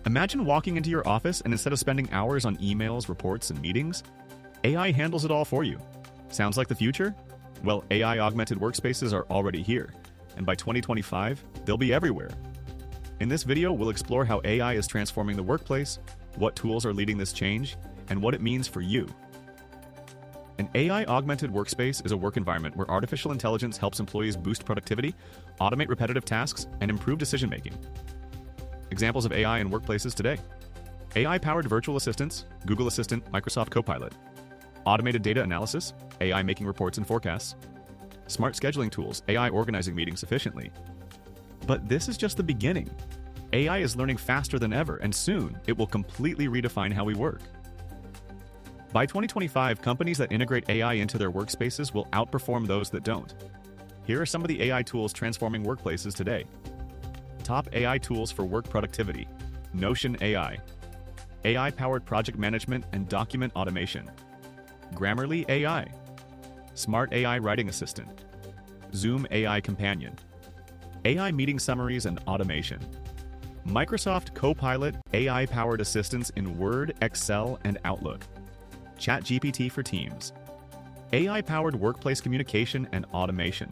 Imagine walking into your office and instead of spending hours on emails, reports, and meetings, AI handles it all for you. Sounds like the future? Well, AI augmented workspaces are already here, and by 2025, they'll be everywhere. In this video, we'll explore how AI is transforming the workplace, what tools are leading this change, and what it means for you. An AI-augmented workspace is a work environment where artificial intelligence helps employees boost productivity, automate repetitive tasks, and improve decision-making. Examples of AI in workplaces today: AI-powered virtual assistants, Google Assistant, Microsoft Copilot; automated data analysis, AI making reports and forecasts; smart scheduling tools, AI organizing meetings efficiently. But this is just the beginning. AI is learning faster than ever, and soon it will completely redefine how we work. By 2025, companies that integrate AI into their workspaces will outperform those that don't. Here are some of the AI tools transforming workplaces today. Top AI tools for work productivity: Notion AI, AI-powered project management and document automation; Grammarly AI, Smart AI writing assistant; Zoom AI companion; AI meeting summaries and automation; Microsoft Copilot AI-powered assistants in Word, Excel, and Outlook; ChatGPT for Teams; AI-powered workplace communication and automation.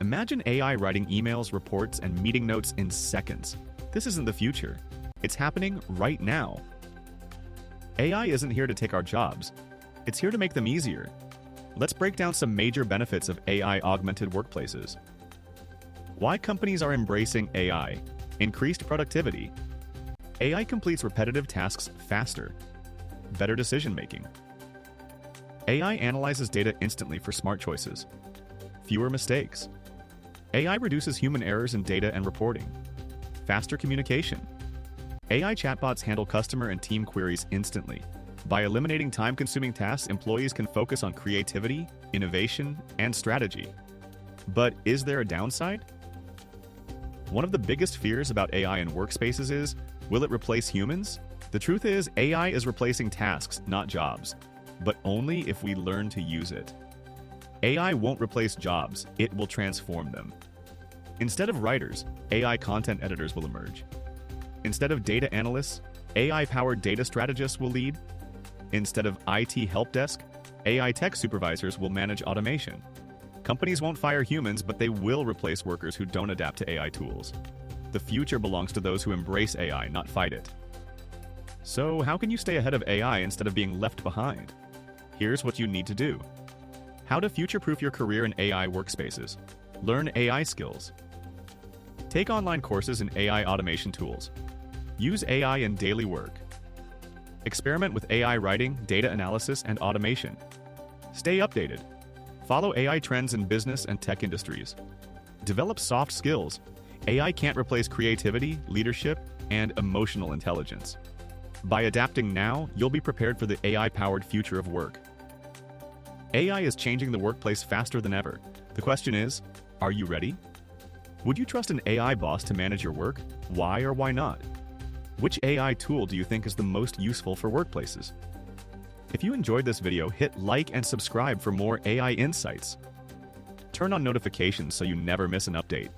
Imagine AI writing emails, reports, and meeting notes in seconds. This isn't the future. It's happening right now. AI isn't here to take our jobs. It's here to make them easier. Let's break down some major benefits of AI-augmented workplaces. Why companies are embracing AI: increased productivity. AI completes repetitive tasks faster. Better decision-making. AI analyzes data instantly for smart choices. Fewer mistakes. AI reduces human errors in data and reporting. Faster communication. AI chatbots handle customer and team queries instantly. By eliminating time-consuming tasks, employees can focus on creativity, innovation, and strategy. But is there a downside? One of the biggest fears about AI in workspaces is, will it replace humans? The truth is, AI is replacing tasks, not jobs, but only if we learn to use it. AI won't replace jobs, it will transform them. Instead of writers, AI content editors will emerge. Instead of data analysts, AI-powered data strategists will lead. Instead of IT help desk, AI tech supervisors will manage automation. Companies won't fire humans, but they will replace workers who don't adapt to AI tools. The future belongs to those who embrace AI, not fight it. So, how can you stay ahead of AI instead of being left behind? Here's what you need to do. How to future-proof your career in AI workspaces. Learn AI skills. Take online courses in AI automation tools. Use AI in daily work. Experiment with AI writing, data analysis, and automation. Stay updated. Follow AI trends in business and tech industries. Develop soft skills. AI can't replace creativity, leadership, and emotional intelligence. By adapting now, you'll be prepared for the AI-powered future of work. AI is changing the workplace faster than ever. The question is, are you ready? Would you trust an AI boss to manage your work? Why or why not? Which AI tool do you think is the most useful for workplaces? If you enjoyed this video, hit like and subscribe for more AI insights. Turn on notifications so you never miss an update.